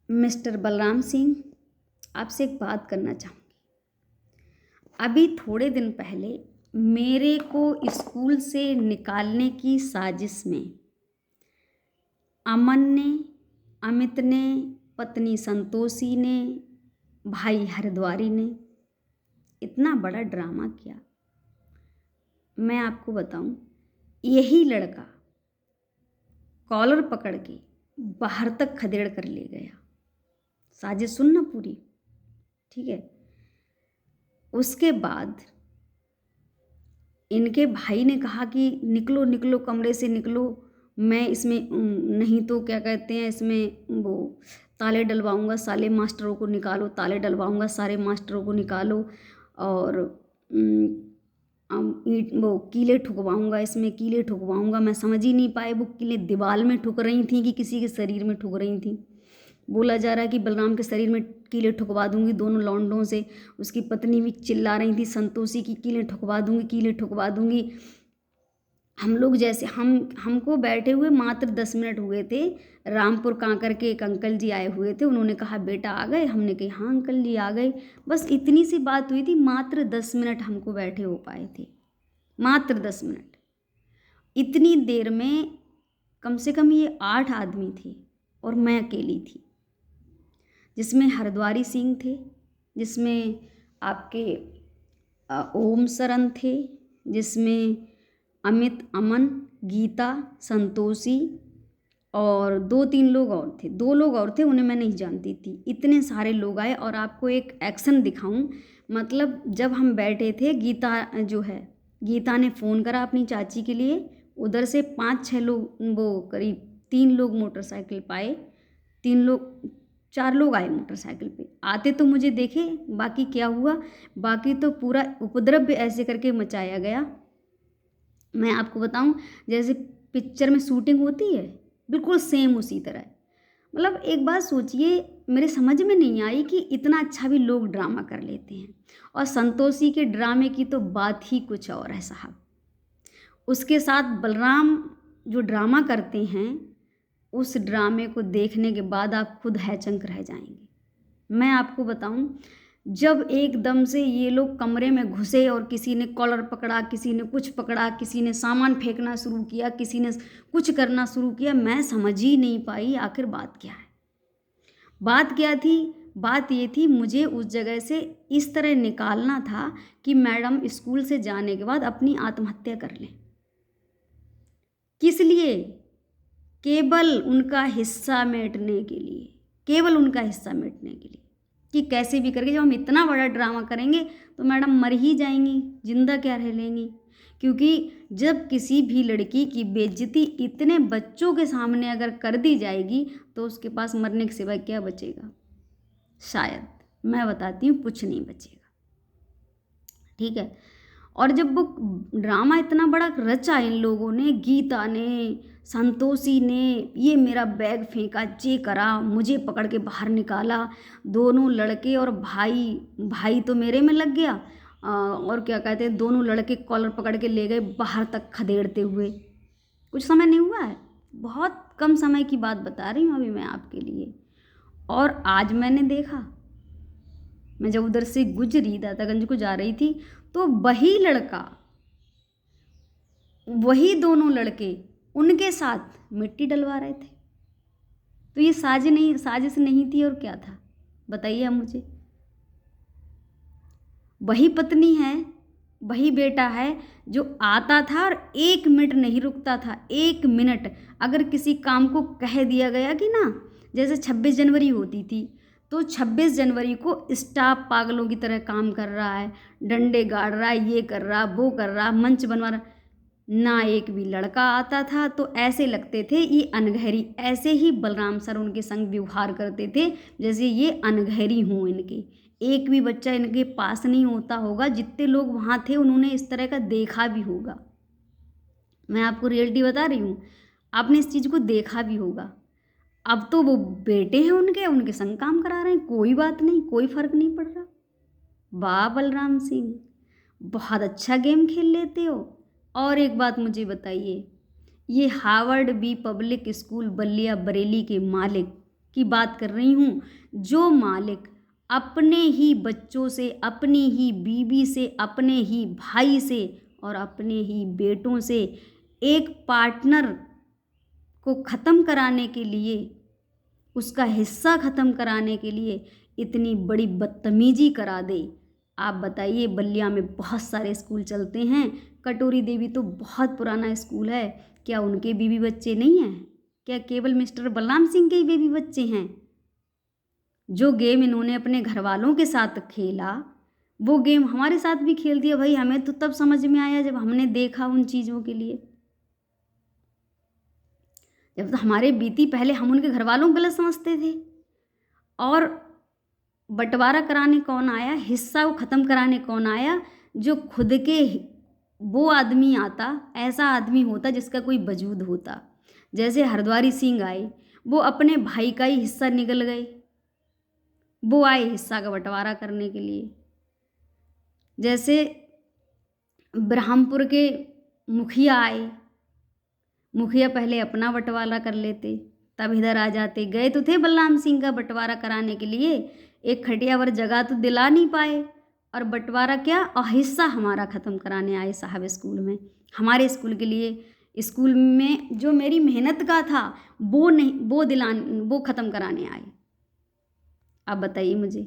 Mister Balram Singh, आपसे एक बात करना चाहूँगी। अभी थोड़े दिन पहले मेरे को स्कूल से निकालने की साजिश में अमन ने, अमित ने, पत्नी संतोषी ने, भाई हरिद्वारी ने इतना बड़ा ड्रामा किया। मैं आपको बताऊं, यही लड़का कॉलर पकड़ के बाहर तक खदेड़ कर ले गया। साजिश सुनना पूरी, ठीक है। उसके बाद इनके भाई ने कहा कि निकलो निकलो, कमरे से निकलो, मैं इसमें नहीं तो क्या कहते हैं, इसमें वो ताले डलवाऊंगा, सारे मास्टरों को निकालो, ताले डलवाऊंगा, सारे मास्टरों को निकालो, और ईंट वो कीले ठुकवाऊंगा, इसमें कीले ठुकवाऊंगा। मैं समझ ही नहीं पाए वो कीले दीवार में ठुक रही थी कि किसी के शरीर में ठुक रही थी। बोला जा रहा है कि बलराम के शरीर में कीले ठुकवा दूंगी दोनों लौंडों से। उसकी पत्नी भी चिल्ला रही थी संतोषी की कीले ठुकवा दूंगी, कीले ठुकवा दूंगी। हम लोग जैसे हमको बैठे हुए मात्र 10 मिनट हुए थे। रामपुर कांकर के एक अंकल जी आए हुए थे, उन्होंने कहा बेटा आ गए, हमने कहा हाँ अंकल जी आ गए। बस इतनी सी बात हुई थी, मात्र 10 मिनट हमको बैठे हो पाए थे, मात्र 10 मिनट। इतनी देर में कम से कम ये 8 आदमी थे और मैं अकेली थी, जिसमें हरिद्वारी सिंह थे, जिसमें आपके ओम सरन थे, जिसमें अमित, अमन, गीता, संतोषी और 2-3 लोग और थे। 2 लोग और थे, उन्हें मैं नहीं जानती थी। इतने सारे लोग आए और आपको एक एक्शन दिखाऊं, मतलब जब हम बैठे थे, गीता ने फ़ोन करा अपनी चाची के लिए। उधर से 5-6 लोग, वो करीब 3 लोग मोटरसाइकिल पाए, 3 लोग 4 लोग आए मोटरसाइकिल पे। आते तो मुझे देखे, बाकी क्या हुआ, बाकी तो पूरा उपद्रव ऐसे करके मचाया गया। मैं आपको बताऊं, जैसे पिक्चर में शूटिंग होती है, बिल्कुल सेम उसी तरह। मतलब एक बात सोचिए, मेरे समझ में नहीं आई कि इतना अच्छा भी लोग ड्रामा कर लेते हैं। और संतोषी के ड्रामे की तो बात ही कुछ और है साहब। उसके साथ बलराम जो ड्रामा करते हैं, उस ड्रामे को देखने के बाद आप खुद हैचंक रह जाएंगे। मैं आपको बताऊं, जब एकदम से ये लोग कमरे में घुसे और किसी ने कॉलर पकड़ा, किसी ने कुछ पकड़ा, किसी ने सामान फेंकना शुरू किया, किसी ने कुछ करना शुरू किया, मैं समझ ही नहीं पाई आखिर बात क्या है। बात क्या थी? बात ये थी, मुझे उस जगह से इस तरह निकालना था कि मैडम स्कूल से जाने के बाद अपनी आत्महत्या कर लें। किस लिए? केवल उनका हिस्सा मिटने के लिए, केवल उनका हिस्सा मिटने के लिए, कि कैसे भी करके जब हम इतना बड़ा ड्रामा करेंगे तो मैडम मर ही जाएंगी, जिंदा क्या रह लेंगी। क्योंकि जब किसी भी लड़की की बेइज्जती इतने बच्चों के सामने अगर कर दी जाएगी तो उसके पास मरने के सिवाय क्या बचेगा? शायद, मैं बताती हूँ, कुछ नहीं बचेगा। ठीक है। और जब वो ड्रामा इतना बड़ा रचा इन लोगों ने, गीता ने, संतोषी ने, ये मेरा बैग फेंका, ये करा, मुझे पकड़ के बाहर निकाला, दोनों लड़के और भाई तो मेरे में लग गया, और क्या कहते हैं, दोनों लड़के कॉलर पकड़ के ले गए बाहर तक खदेड़ते हुए। कुछ समय नहीं हुआ है, बहुत कम समय की बात बता रही हूँ अभी मैं आपके लिए। और आज मैंने देखा, मैं जब उधर से गुजरी, दातागंज को जा रही थी, तो वही लड़का, वही दोनों लड़के उनके साथ मिट्टी डलवा रहे थे। तो ये साजिश नहीं थी और क्या था, बताइए आप मुझे। वही पत्नी है, वही बेटा है जो आता था और 1 मिनट नहीं रुकता था। 1 मिनट अगर किसी काम को कह दिया गया कि ना, जैसे 26 जनवरी होती थी, तो 26 जनवरी को स्टाफ पागलों की तरह काम कर रहा है, डंडे गाड़ रहा है, ये कर रहा, वो कर रहा, मंच बनवा रहा, ना एक भी लड़का आता था। तो ऐसे लगते थे ये अनगहरी। ऐसे ही बलराम सर उनके संग व्यवहार करते थे जैसे ये अनगहरी हों इनके। एक भी बच्चा इनके पास नहीं होता होगा, जितने लोग वहाँ थे उन्होंने इस तरह का देखा भी होगा। मैं आपको रियलिटी बता रही हूँ, आपने इस चीज़ को देखा भी होगा। अब तो वो बेटे हैं उनके संग काम करा रहे हैं, कोई बात नहीं, कोई फर्क नहीं पड़ रहा। वाह बलराम सिंह, बहुत अच्छा गेम खेल लेते हो। और एक बात मुझे बताइए, ये Harvard B public school Ballia Bareilly के मालिक की बात कर रही हूँ। जो मालिक अपने ही बच्चों से, अपनी ही बीवी से, अपने ही भाई से और अपने ही बेटों से एक पार्टनर को ख़त्म कराने के लिए, उसका हिस्सा ख़त्म कराने के लिए इतनी बड़ी बदतमीजी करा दे। आप बताइए, बलिया में बहुत सारे स्कूल चलते हैं, कटोरी देवी तो बहुत पुराना स्कूल है, क्या उनके बीवी बच्चे नहीं हैं? क्या केवल मिस्टर बलराम सिंह के ही बीवी बच्चे हैं? जो गेम इन्होंने अपने घर वालों के साथ खेला, वो गेम हमारे साथ भी खेल दिया। भाई हमें तो तब समझ में आया जब हमने देखा उन चीज़ों के लिए। जब तो हमारे बीती पहले हम उनके घर वालों को गलत समझते थे, और बंटवारा कराने कौन आया, हिस्सा को ख़त्म कराने कौन आया? जो खुद के वो आदमी आता, ऐसा आदमी होता जिसका कोई वजूद होता। जैसे हरद्वारी सिंह आए, वो अपने भाई का ही हिस्सा निकल गए, वो आए हिस्सा का बंटवारा करने के लिए। जैसे ब्रह्मपुर के मुखिया आए, मुखिया पहले अपना बंटवारा कर लेते, तब इधर आ जाते। गए तो थे बलराम सिंह का बंटवारा कराने के लिए, एक खटियावर जगह तो दिला नहीं पाए, और बंटवारा क्या, और हिस्सा हमारा ख़त्म कराने आए साहब स्कूल में। हमारे स्कूल के लिए, स्कूल में जो मेरी मेहनत का था वो नहीं, वो ख़त्म कराने आए। अब बताइए मुझे,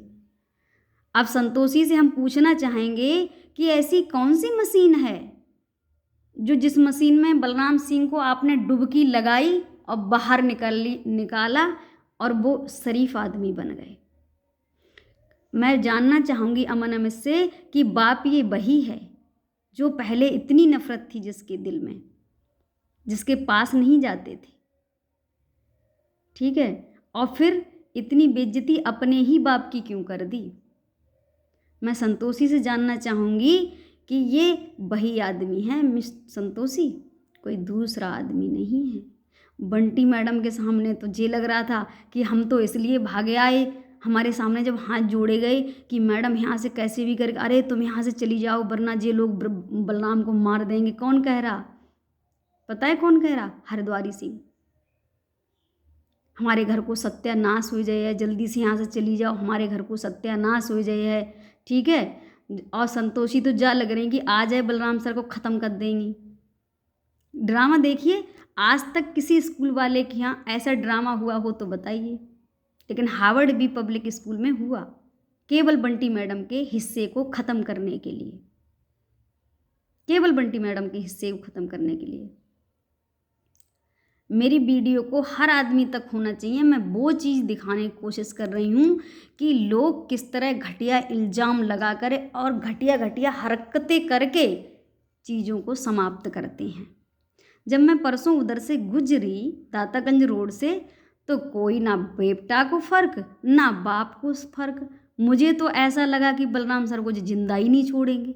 अब संतोषी से हम पूछना चाहेंगे कि ऐसी कौन सी मशीन है जो, जिस मशीन में बलराम सिंह को आपने डुबकी लगाई और बाहर निकाला और वो शरीफ आदमी बन गए। मैं जानना चाहूँगी अमन अमित से कि बाप ये वही है जो पहले इतनी नफरत थी जिसके दिल में, जिसके पास नहीं जाते थे, ठीक है, और फिर इतनी बेइज्जती अपने ही बाप की क्यों कर दी? मैं संतोषी से जानना चाहूँगी कि ये वही आदमी है मिस संतोषी, कोई दूसरा आदमी नहीं है। बंटी मैडम के सामने तो ये लग रहा था कि हम तो इसलिए भागे आए, हमारे सामने जब हाथ जोड़े गए कि मैडम यहाँ से कैसे भी करके, अरे तुम यहाँ से चली जाओ वरना ये लोग बलराम को मार देंगे। कौन कह रहा? पता है कौन कह रहा? हरद्वारी सिंह। हमारे घर को सत्यानाश हो जाए, जल्दी से यहाँ से चली जाओ, हमारे घर को सत्यानाश हो जाए, ठीक है। और संतोषी तो जा लग रही कि आ जाए बलराम सर को ख़त्म कर देंगी। ड्रामा देखिए, आज तक किसी स्कूल वाले के यहाँ ऐसा ड्रामा हुआ हो तो बताइए, लेकिन हार्वर्ड बी पब्लिक स्कूल में हुआ, केवल बंटी मैडम के हिस्से को ख़त्म करने के लिए, केवल बंटी मैडम के हिस्से को ख़त्म करने के लिए। मेरी वीडियो को हर आदमी तक होना चाहिए। मैं वो चीज़ दिखाने की कोशिश कर रही हूँ कि लोग किस तरह घटिया इल्ज़ाम लगा कर और घटिया घटिया हरकतें करके चीज़ों को समाप्त करते हैं। जब मैं परसों उधर से गुजरी दातागंज रोड से, तो कोई ना बेटा को फ़र्क ना बाप को फ़र्क। मुझे तो ऐसा लगा कि बलराम सर को जिंदा ही नहीं छोड़ेंगे।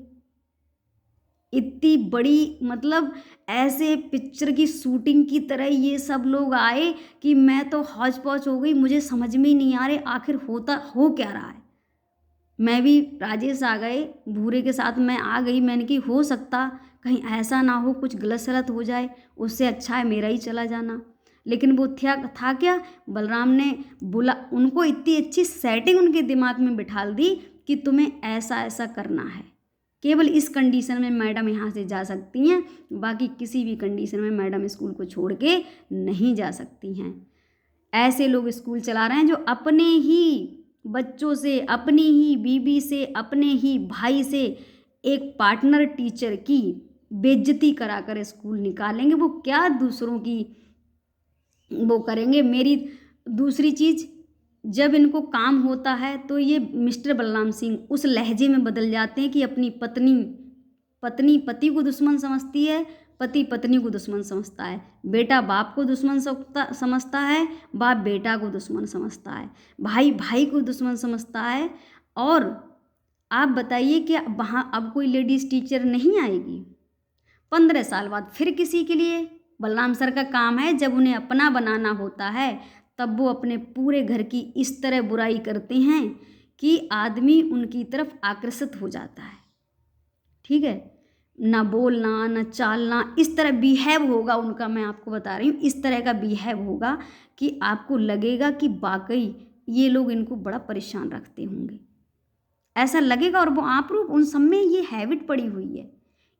इतनी बड़ी, मतलब ऐसे पिक्चर की शूटिंग की तरह ये सब लोग आए कि मैं तो हौच पौच हो गई। मुझे समझ में ही नहीं आ रहे आखिर होता हो क्या रहा है। मैं भी, राजेश आ गए भूरे के साथ, मैं आ गई। मैंने कि हो सकता कहीं ऐसा ना हो, कुछ गलत सलत हो जाए, उससे अच्छा है मेरा ही चला जाना। लेकिन वो था क्या, बलराम ने बोला, उनको इतनी अच्छी सेटिंग उनके दिमाग में बिठा दी कि तुम्हें ऐसा ऐसा करना है, केवल इस कंडीशन में मैडम यहाँ से जा सकती हैं, बाकी किसी भी कंडीशन में मैडम स्कूल को छोड़ के नहीं जा सकती हैं। ऐसे लोग स्कूल चला रहे हैं जो अपने ही बच्चों से, अपनी ही बीवी से, अपने ही भाई से एक पार्टनर टीचर की बेइज्जती करा कर स्कूल निकालेंगे। वो क्या दूसरों की वो करेंगे। मेरी दूसरी चीज़, जब इनको काम होता है तो ये मिस्टर बलराम सिंह उस लहजे में बदल जाते हैं कि अपनी पत्नी पति को दुश्मन समझती है, पति पत्नी को दुश्मन समझता है, बेटा बाप को दुश्मन समझता है, बाप बेटा को दुश्मन समझता है, भाई भाई को दुश्मन समझता है। और आप बताइए कि वहाँ अब कोई लेडीज़ टीचर नहीं आएगी 15 साल बाद फिर किसी के लिए। बलराम सर का काम है, जब उन्हें अपना बनाना होता है तब वो अपने पूरे घर की इस तरह बुराई करते हैं कि आदमी उनकी तरफ आकर्षित हो जाता है, ठीक है। ना बोलना ना चालना, इस तरह बिहेव होगा उनका। मैं आपको बता रही हूँ, इस तरह का बिहेव होगा कि आपको लगेगा कि वाकई ये लोग इनको बड़ा परेशान रखते होंगे, ऐसा लगेगा। और वो आप रूप उन सब में ये हैबिट पड़ी हुई है।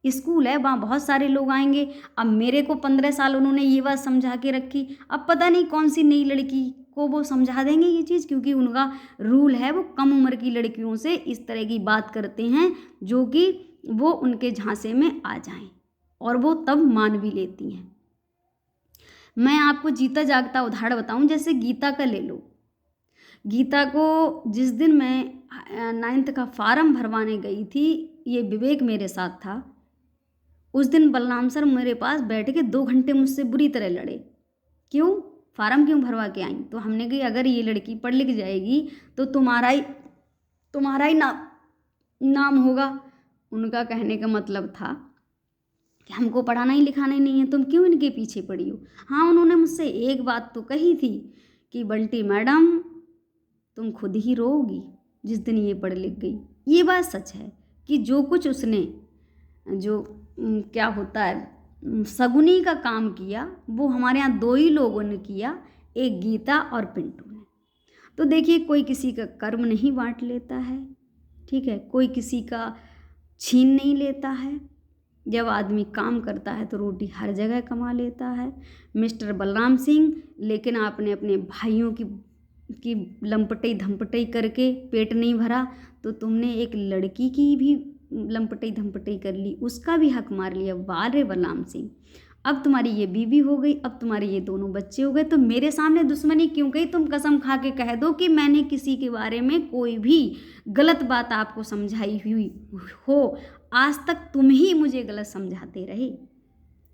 स्कूल है, वहाँ बहुत सारे लोग आएंगे। अब मेरे को 15 साल उन्होंने ये बात समझा के रखी, अब पता नहीं कौन सी नई लड़की को वो समझा देंगे ये चीज़, क्योंकि उनका रूल है वो कम उम्र की लड़कियों से इस तरह की बात करते हैं जो कि वो उनके झांसे में आ जाएं, और वो तब मान भी लेती हैं। मैं आपको जीता जागता उदाहरण बताऊं, जैसे गीता का ले लो। गीता को जिस दिन मैं 9th का फार्म भरवाने गई थी, ये विवेक मेरे साथ था, उस दिन बलराम सर मेरे पास बैठ के 2 घंटे मुझसे बुरी तरह लड़े। क्यों? फार्म क्यों भरवा के आई? तो हमने कही अगर ये लड़की पढ़ लिख जाएगी तो तुम्हारा ही नाम होगा। उनका कहने का मतलब था कि हमको पढ़ाना ही लिखाना ही नहीं है, तुम क्यों इनके पीछे पड़ी हो। हाँ, उन्होंने मुझसे एक बात तो कही थी कि बंटी मैडम तुम खुद ही रोओगी जिस दिन ये पढ़ लिख गई। ये बात सच है कि जो कुछ उसने जो क्या होता है सगुनी का काम किया, वो हमारे यहाँ 2 ही लोगों ने किया, एक गीता और पिंटू ने। तो देखिए, कोई किसी का कर्म नहीं बांट लेता है, ठीक है, कोई किसी का छीन नहीं लेता है। जब आदमी काम करता है तो रोटी हर जगह कमा लेता है। मिस्टर बलराम सिंह, लेकिन आपने अपने भाइयों की लंपटई धमपटई करके पेट नहीं भरा, तो तुमने एक लड़की की भी लंपटई धमपटई कर ली, उसका भी हक मार लिया। वाह रे बलराम सिंह, अब तुम्हारी ये बीवी हो गई, अब तुम्हारे ये दोनों बच्चे हो गए, तो मेरे सामने दुश्मनी क्यों कही? तुम कसम खा के कह दो कि मैंने किसी के बारे में कोई भी गलत बात आपको समझाई हुई हो। आज तक तुम ही मुझे गलत समझाते रहे।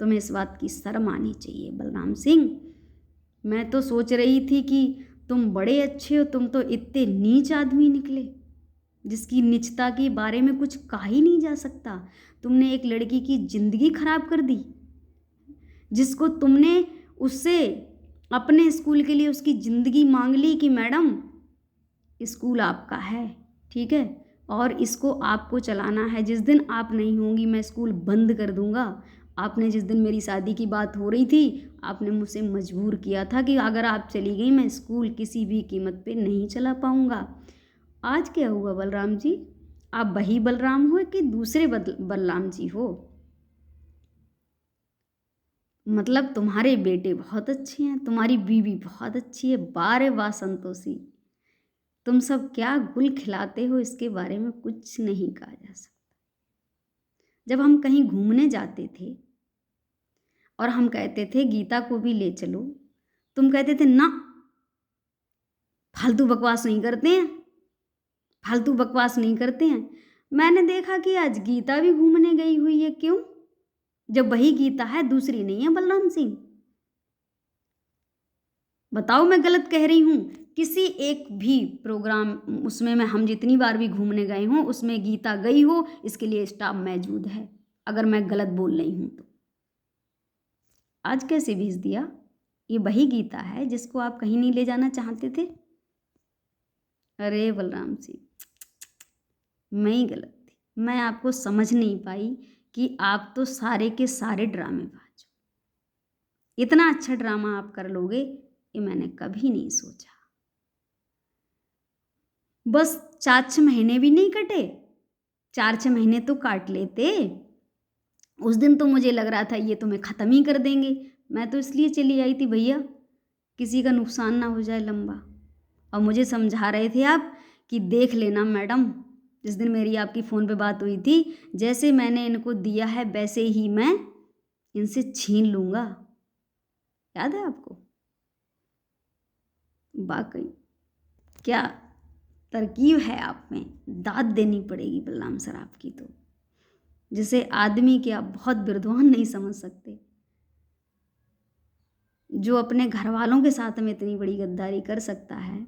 तुम्हें इस बात की शर्म आनी चाहिए बलराम सिंह। मैं तो सोच रही थी कि तुम बड़े अच्छे हो, तुम तो इतने नीच आदमी निकले जिसकी नीचता के बारे में कुछ कहा ही नहीं जा सकता। तुमने एक लड़की की जिंदगी खराब कर दी, जिसको तुमने उससे अपने स्कूल के लिए उसकी ज़िंदगी मांग ली कि मैडम स्कूल आपका है, ठीक है, और इसको आपको चलाना है। जिस दिन आप नहीं होंगी मैं स्कूल बंद कर दूंगा। आपने जिस दिन मेरी शादी की बात हो रही थी, आपने मुझसे मजबूर किया था कि अगर आप चली गई मैं स्कूल किसी भी कीमत पे नहीं चला पाऊंगा। आज क्या हुआ बलराम जी? आप वही बलराम हो कि दूसरे बलराम जी हो? मतलब तुम्हारे बेटे बहुत अच्छे हैं, तुम्हारी बीवी बहुत अच्छी है। बारे वाह संतोषी, तुम सब क्या गुल खिलाते हो, इसके बारे में कुछ नहीं कहा जा सकता। जब हम कहीं घूमने जाते थे और हम कहते थे गीता को भी ले चलो, तुम कहते थे ना, फालतू बकवास नहीं करते हैं, फालतू बकवास नहीं करते हैं। मैंने देखा कि आज गीता भी घूमने गई हुई है। क्यों? जब वही गीता है, दूसरी नहीं है बलराम सिंह। बताओ मैं गलत कह रही हूँ? किसी एक भी प्रोग्राम उसमें मैं हम जितनी बार भी घूमने गए हों उसमें गीता गई हो, इसके लिए स्टाफ मौजूद है। अगर मैं गलत बोल रही हूँ तो आज कैसे भेज दिया? ये वही गीता है जिसको आप कहीं नहीं ले जाना चाहते थे। अरे बलराम सिंह, मैं ही गलत थी, मैं आपको समझ नहीं पाई कि आप तो सारे के सारे ड्रामेबाज हो। इतना अच्छा ड्रामा आप कर लोगे ये मैंने कभी नहीं सोचा। बस 4-6 महीने भी नहीं कटे, 4-6 महीने तो काट लेते। उस दिन तो मुझे लग रहा था ये तुम्हें ख़त्म ही कर देंगे। मैं तो इसलिए चली आई थी भैया किसी का नुकसान ना हो जाए लंबा। और मुझे समझा रहे थे आप कि देख लेना मैडम, जिस दिन मेरी आपकी फ़ोन पे बात हुई थी, जैसे मैंने इनको दिया है वैसे ही मैं इनसे छीन लूँगा। याद है आपको? वाकई क्या तरकीब है आप में, दाद देनी पड़ेगी बलराम सर आपकी तो, जिसे आदमी के आप बहुत विद्वान नहीं समझ सकते। जो अपने घर वालों के साथ में इतनी बड़ी गद्दारी कर सकता है।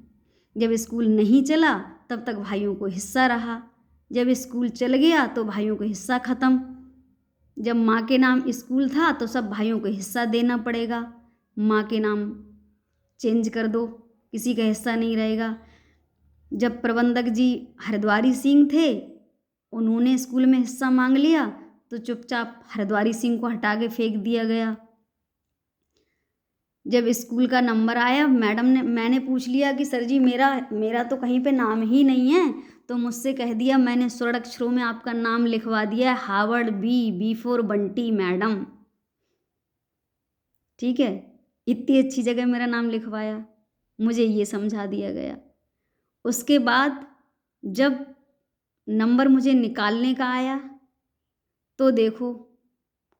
जब स्कूल नहीं चला तब तक भाइयों को हिस्सा रहा, जब स्कूल चल गया तो भाइयों को हिस्सा ख़त्म। जब माँ के नाम स्कूल था तो सब भाइयों को हिस्सा देना पड़ेगा, माँ के नाम चेंज कर दो, किसी का हिस्सा नहीं रहेगा। जब प्रबंधक जी हरिद्वारी सिंह थे, उन्होंने स्कूल में हिस्सा मांग लिया तो चुपचाप हरद्वारी सिंह को हटा के फेंक दिया गया। जब स्कूल का नंबर आया, मैंने पूछ लिया कि सर जी मेरा तो कहीं पे नाम ही नहीं है, तो मुझसे कह दिया मैंने स्वर्ण अक्षरों में आपका नाम लिखवा दिया है, Harvard B for Bunty madam. ठीक है, इतनी अच्छी जगह मेरा नाम लिखवाया, मुझे ये समझा दिया गया। उसके बाद जब नंबर मुझे निकालने का आया तो देखो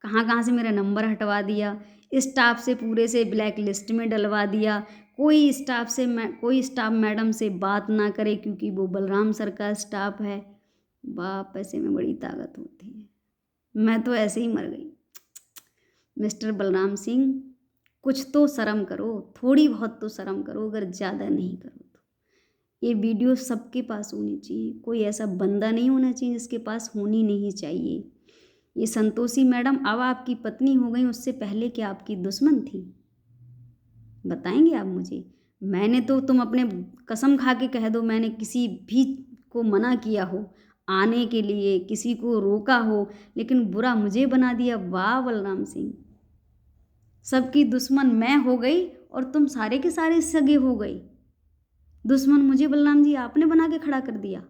कहाँ कहाँ से मेरा नंबर हटवा दिया, स्टाफ से पूरे से ब्लैक लिस्ट में डलवा दिया। कोई स्टाफ मैडम से बात ना करे क्योंकि वो बलराम सर का स्टाफ है। बाप, पैसे में बड़ी ताकत होती है। मैं तो ऐसे ही मर गई। मिस्टर बलराम सिंह, कुछ तो शर्म करो, थोड़ी बहुत तो शर्म करो, अगर ज़्यादा नहीं करो तो। ये वीडियो सबके पास होनी चाहिए, कोई ऐसा बंदा नहीं होना चाहिए जिसके पास होनी नहीं चाहिए। ये संतोषी मैडम अब आपकी पत्नी हो गई, उससे पहले क्या आपकी दुश्मन थी? बताएंगे आप मुझे? मैंने तो, तुम अपने कसम खा के कह दो, मैंने किसी भी को मना किया हो आने के लिए, किसी को रोका हो, लेकिन बुरा मुझे बना दिया। वाह बलराम सिंह, सबकी दुश्मन मैं हो गई और तुम सारे के सारे सगे हो गए। दुश्मन मुझे बलराम जी आपने बना के खड़ा कर दिया।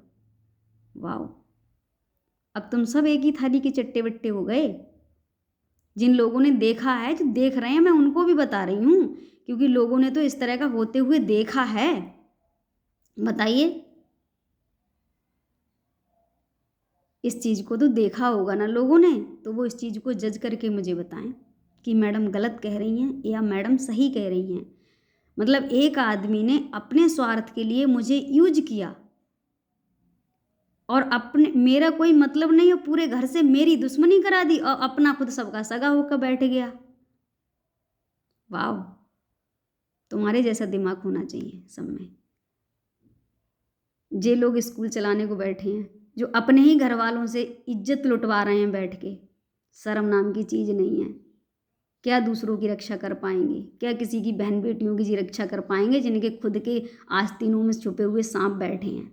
वाह, अब तुम सब एक ही थाली के चट्टे बट्टे हो गए। जिन लोगों ने देखा है, जो देख रहे हैं, मैं उनको भी बता रही हूँ क्योंकि लोगों ने तो इस तरह का होते हुए देखा है। बताइए, इस चीज़ को तो देखा होगा ना लोगों ने, तो वो इस चीज़ को जज करके मुझे बताएं कि मैडम गलत कह रही हैं या मैडम सही कह रही हैं। मतलब एक आदमी ने अपने स्वार्थ के लिए मुझे यूज किया और मेरा कोई मतलब नहीं, और पूरे घर से मेरी दुश्मनी करा दी और अपना खुद सबका सगा होकर बैठ गया। वाह, तुम्हारे जैसा दिमाग होना चाहिए सब में। जे लोग स्कूल चलाने को बैठे हैं, जो अपने ही घर वालों से इज्जत लुटवा रहे हैं बैठ के, शर्म नाम की चीज़ नहीं है। क्या दूसरों की रक्षा कर पाएंगे? क्या किसी की बहन बेटियों की रक्षा कर पाएंगे जिनके खुद के आस्तीनों में छुपे हुए सांप बैठे हैं?